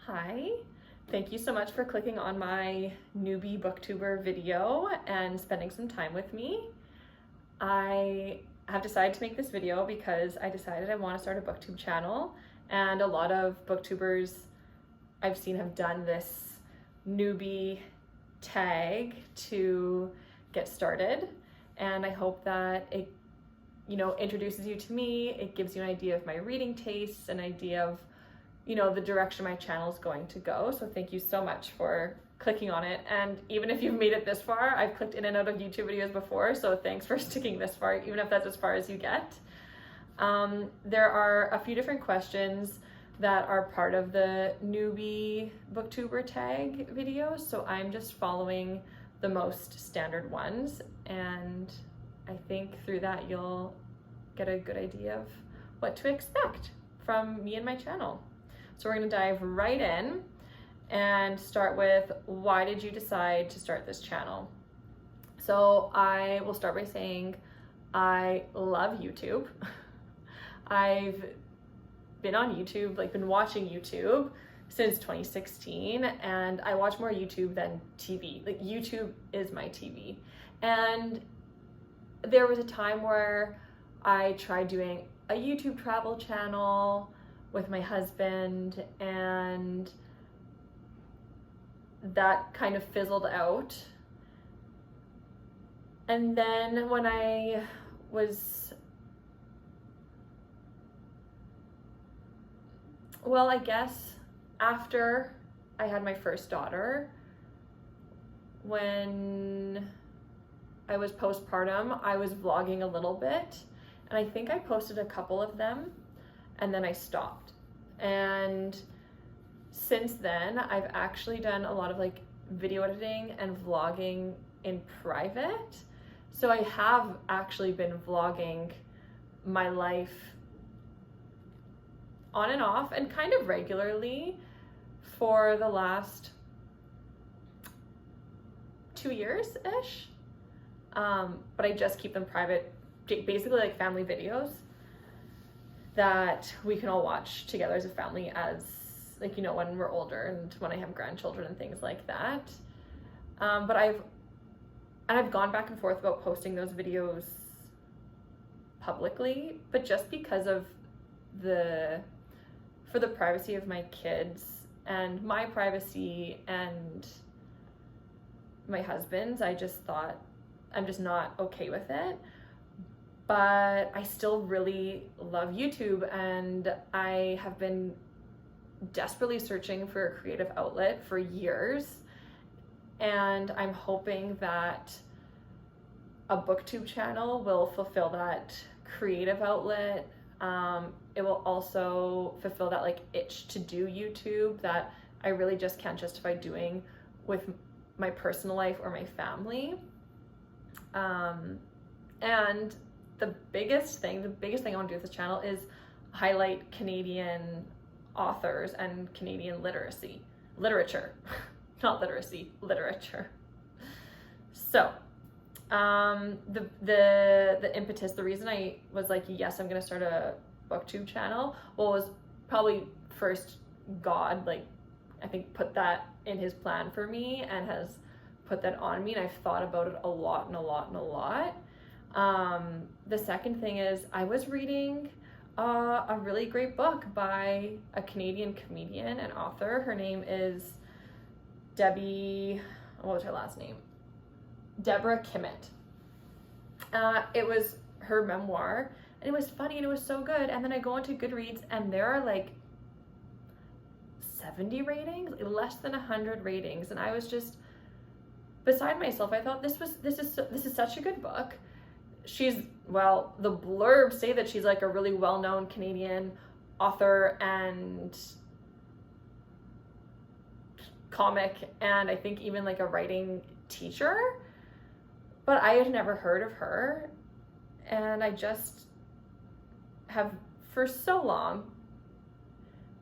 Hi, thank you so much for clicking on my newbie booktuber video and spending some time with me. I have decided to make this video because I decided I want to start a booktube channel, and a lot of booktubers I've seen have done this newbie tag to get started, and I hope that it introduces you to me. It gives you an idea of my reading tastes, an idea of the direction my channel is going to go. So thank you so much for clicking on it. And even if you've made it this far, I've clicked in and out of YouTube videos before, so thanks for sticking this far, even if that's as far as you get. There are a few different questions that are part of the newbie booktuber tag videos, so I'm just following the most standard ones, and I think through that you'll get a good idea of what to expect from me and my channel. So we're going to dive right in and start with, why did you decide to start this channel? So I will start by saying I love YouTube. I've been on YouTube, been watching YouTube since 2016, and I watch more YouTube than TV. YouTube is my TV. And there was a time where I tried doing a YouTube travel channel with my husband, and that kind of fizzled out. And then when I guess after I had my first daughter, when I was postpartum, I was vlogging a little bit, and I think I posted a couple of them, and then I stopped. And since then, I've actually done a lot of video editing and vlogging in private. So I have actually been vlogging my life on and off and kind of regularly for the last 2 years-ish. But I just keep them private, basically like family videos that we can all watch together as a family, as when we're older and when I have grandchildren and things like that. But I've gone back and forth about posting those videos publicly, but just because of for the privacy of my kids and my privacy and my husband's, I just thought I'm just not okay with it. But I still really love YouTube, and I have been desperately searching for a creative outlet for years, and I'm hoping that a booktube channel will fulfill that creative outlet. It will also fulfill that itch to do YouTube that I really just can't justify doing with my personal life or my family. And the biggest thing I want to do with this channel is highlight Canadian authors and Canadian literature, not literacy, literature. So, the impetus, the reason I was yes, I'm gonna start a booktube channel, was probably first God, I think put that in his plan for me and has put that on me, and I've thought about it a lot. The second thing is, I was reading a really great book by a Canadian comedian and author. Her name is Debbie, what was her last name? Deborah Kimmett. It was her memoir, and it was funny and it was so good. And then I go into Goodreads, and there are 70 ratings, less than 100 ratings, and I was just beside myself. I thought this is such a good book. The blurbs say that she's a really well-known Canadian author and comic, and I think even a writing teacher, but I had never heard of her, and I just have for so long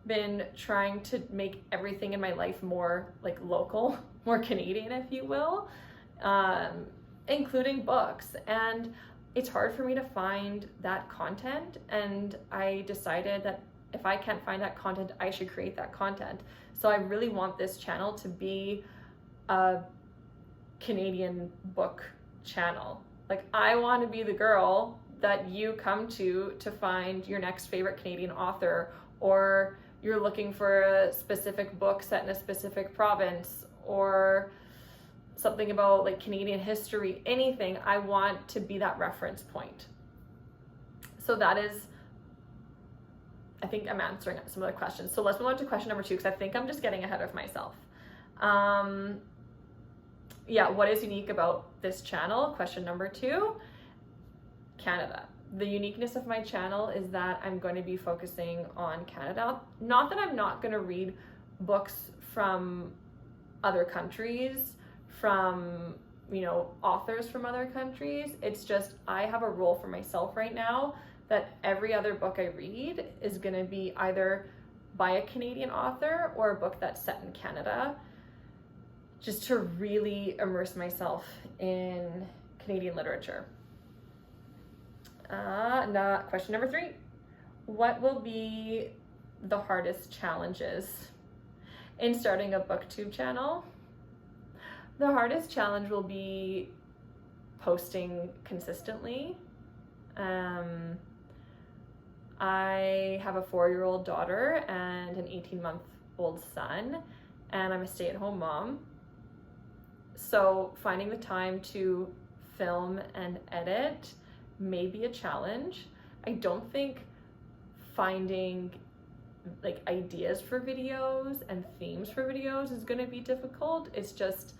been trying to make everything in my life more local, more Canadian, if you will, including books, and it's hard for me to find that content. And I decided that if I can't find that content, I should create that content. So I really want this channel to be a Canadian book channel. Like, I want to be the girl that you come to find your next favorite Canadian author, or you're looking for a specific book set in a specific province, or something about like Canadian history, anything. I want to be that reference point. So that is, I think I'm answering some of the questions. So let's move on to question number 2, because I think I'm just getting ahead of myself. Yeah, what is unique about this channel? Question number 2, Canada. The uniqueness of my channel is that I'm going to be focusing on Canada. Not that I'm not going to read books from other countries, from, you know, authors from other countries. It's just, I have a role for myself right now that every other book I read is going to be either by a Canadian author or a book that's set in Canada, just to really immerse myself in Canadian literature. Question number 3. What will be the hardest challenges in starting a booktube channel? The hardest challenge will be posting consistently. I have a 4-year-old daughter and an 18-month-old son, and I'm a stay-at-home mom. So finding the time to film and edit may be a challenge. I don't think finding like ideas for videos and themes for videos is going to be difficult. It's just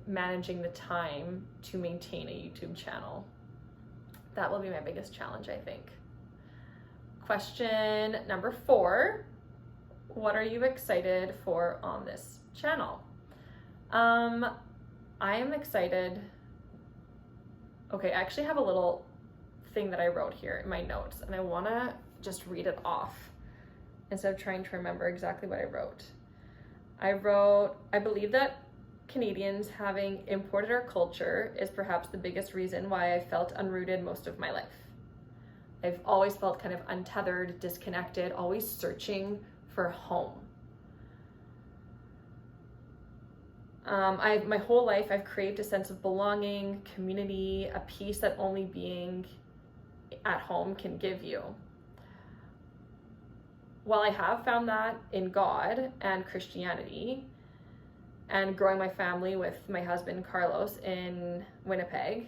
managing the time to maintain a YouTube channel. That will be my biggest challenge, I think. Question number 4. What are you excited for on this channel? I am excited. Okay, I actually have a little thing that I wrote here in my notes, and I want to just read it off instead of trying to remember exactly what I wrote. I believe that Canadians having imported our culture is perhaps the biggest reason why I felt unrooted most of my life. I've always felt kind of untethered, disconnected, always searching for home. My whole life I've craved a sense of belonging, community, a peace that only being at home can give you. While I have found that in God and Christianity, and growing my family with my husband Carlos in Winnipeg,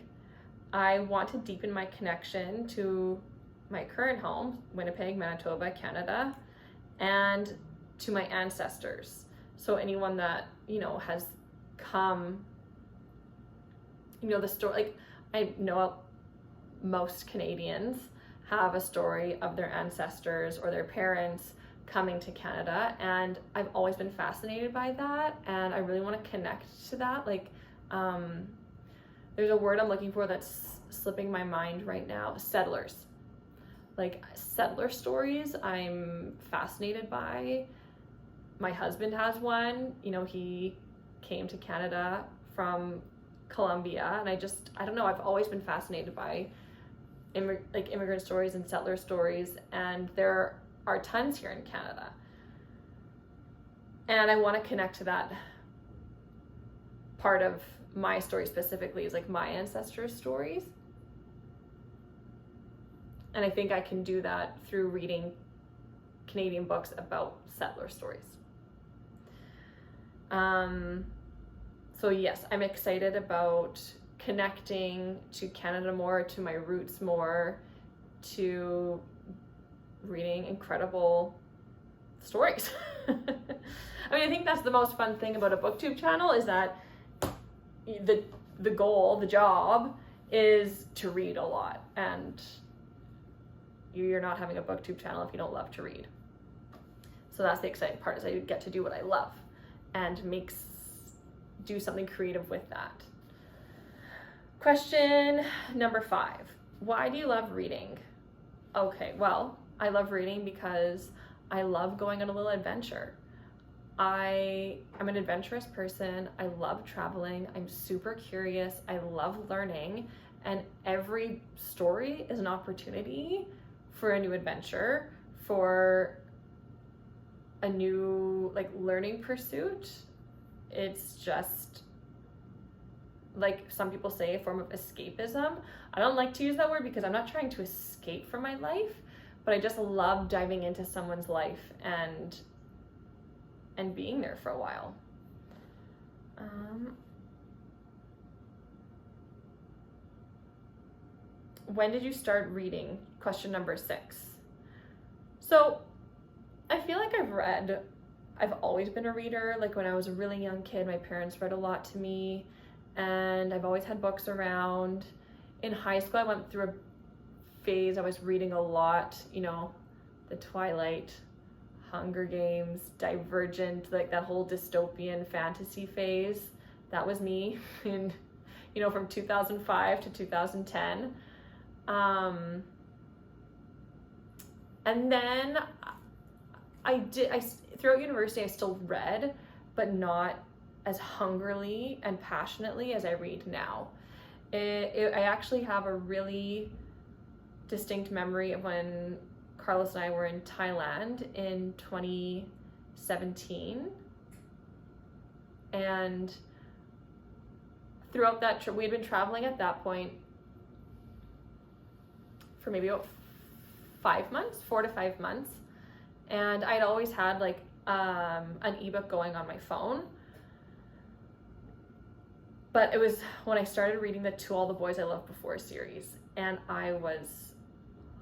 I want to deepen my connection to my current home, Winnipeg, Manitoba, Canada, and to my ancestors. So anyone that, you know, has come, you know, the story, like, I know most Canadians have a story of their ancestors or their parents coming to Canada, and I've always been fascinated by that, and I really want to connect to that. Like, there's a word I'm looking for that's slipping my mind right now. Settlers. Like, settler stories I'm fascinated by. My husband has one. You know, he came to Canada from Colombia, and I don't know, I've always been fascinated by immigrant stories and settler stories, and there are tons here in Canada. And I want to connect to that part of my story specifically, is like my ancestors' stories. And I think I can do that through reading Canadian books about settler stories. So yes, I'm excited about connecting to Canada more, to my roots more, to reading incredible stories. I mean, I think that's the most fun thing about a booktube channel, is that the goal, the job, is to read a lot, and you're not having a booktube channel if you don't love to read. So that's the exciting part, is I get to do what I love and do something creative with that. Question number 5. Why do you love reading? Okay, well, I love reading because I love going on a little adventure. I'm an adventurous person. I love traveling. I'm super curious. I love learning, and every story is an opportunity for a new adventure, for a new like learning pursuit. It's just, like some people say, a form of escapism. I don't like to use that word because I'm not trying to escape from my life, but I just love diving into someone's life and being there for a while. When did you start reading? Question number 6. So I feel like I've always been a reader. Like when I was a really young kid, my parents read a lot to me, and I've always had books around. In high school, I went through a phase, I was reading a lot, you know, the Twilight, Hunger Games, Divergent, like that whole dystopian fantasy phase. That was me in, you know, from 2005 to 2010. And then throughout university, I still read, but not as hungrily and passionately as I read now. I actually have a really distinct memory of when Carlos and I were in Thailand in 2017. And throughout that trip, we had been traveling at that point for maybe about 4 to 5 months. And I'd always had like an ebook going on my phone. But it was when I started reading the To All the Boys I Loved Before series, and I was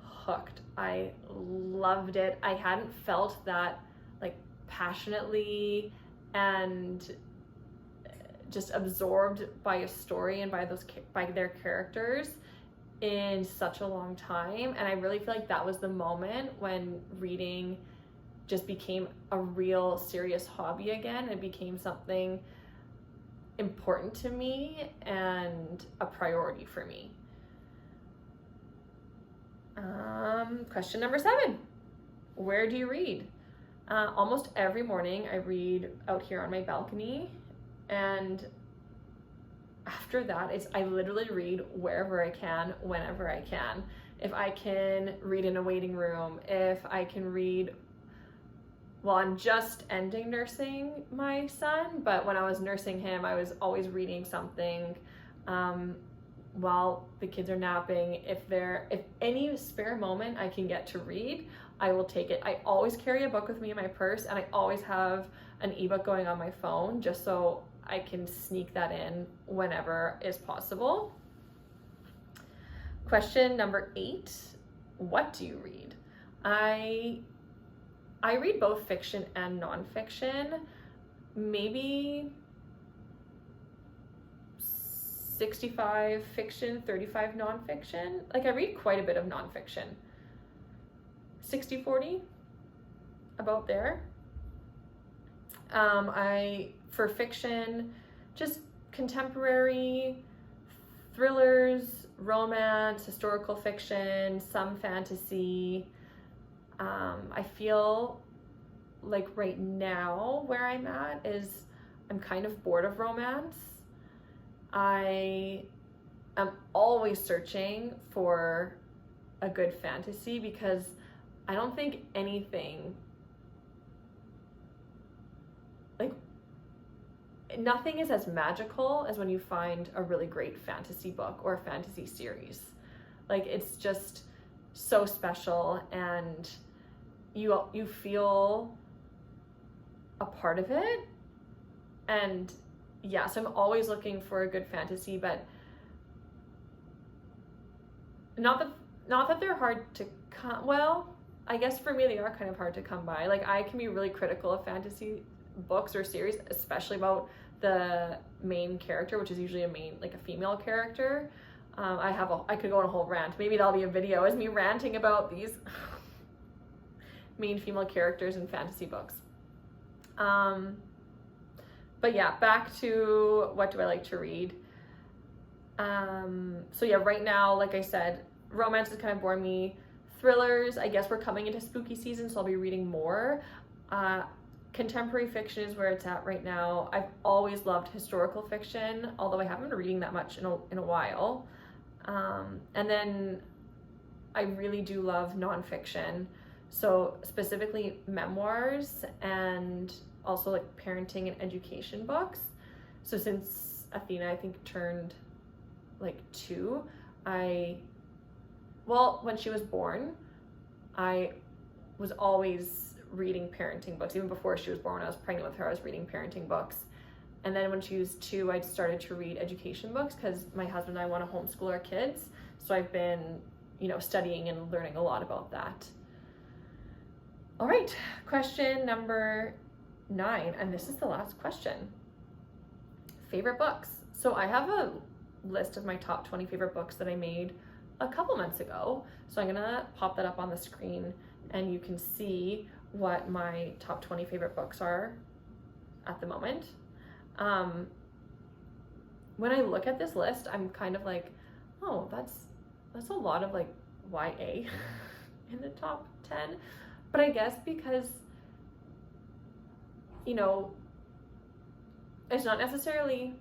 hooked. I loved it. I hadn't felt that like passionately and just absorbed by a story and by their characters in such a long time. And I really feel like that was the moment when reading just became a real serious hobby again. It became something important to me and a priority for me. Question number 7. Where do you read? Almost every morning I read out here on my balcony, and after that I literally read wherever I can, whenever I can. If I can read in a waiting room, if I can read while I'm just ending nursing my son, but when I was nursing him, I was always reading something while the kids are napping. If any spare moment I can get to read, I will take it. I always carry a book with me in my purse, and I always have an ebook going on my phone just so I can sneak that in whenever is possible. Question number 8. What do you read? I read both fiction and nonfiction, maybe 65 fiction, 35 nonfiction. Like I read quite a bit of nonfiction. 60-40, about there. For fiction, just contemporary, thrillers, romance, historical fiction, some fantasy. I feel like right now where I'm at is I'm kind of bored of romance. I am always searching for a good fantasy because I don't think anything, like nothing is as magical as when you find a really great fantasy book or a fantasy series. Like it's just so special, and you feel a part of it. And yeah, so I'm always looking for a good fantasy, but not that they're hard to come, well, I guess for me they are kind of hard to come by. Like I can be really critical of fantasy books or series, especially about the main character, which is usually a female character. I could go on a whole rant. Maybe that'll be a video, is me ranting about these main female characters in fantasy books. But yeah, back to what do I like to read. So yeah, right now, like I said, romance is kind of boring me. Thrillers, I guess we're coming into spooky season, so I'll be reading more. Contemporary fiction is where it's at right now. I've always loved historical fiction, although I haven't been reading that much in a while. And then I really do love nonfiction. So specifically memoirs and also like parenting and education books. So since Athena, I think, turned like 2, when she was born, I was always reading parenting books. Even before she was born, when I was pregnant with her, I was reading parenting books. And then when she was 2, I started to read education books because my husband and I want to homeschool our kids. So I've been, studying and learning a lot about that. All right, question number 9, and this is the last question. Favorite books. So I have a list of my top 20 favorite books that I made a couple months ago. So I'm gonna pop that up on the screen and you can see what my top 20 favorite books are at the moment. When I look at this list, I'm kind of like, oh, that's a lot of like YA in the top 10. But I guess because, it's not necessarily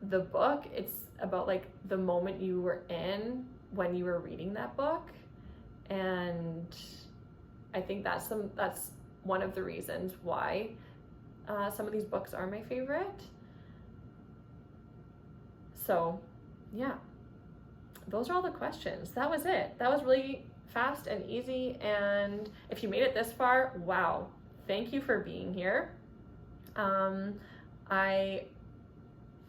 the book, it's about like the moment you were in when you were reading that book. And I think that's one of the reasons why some of these books are my favorite. So yeah, those are all the questions. That was it. That was really fast and easy. And if you made it this far, wow, thank you for being here. I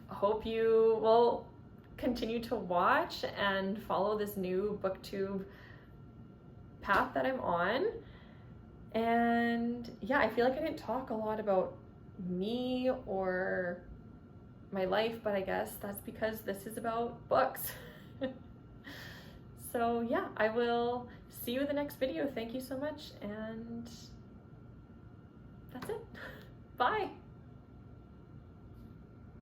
hope you will continue to watch and follow this new booktube path that I'm on. And yeah, I feel like I didn't talk a lot about me or my life, but I guess that's because this is about books. So yeah, I will see you in the next video. Thank you so much, and that's it. Bye.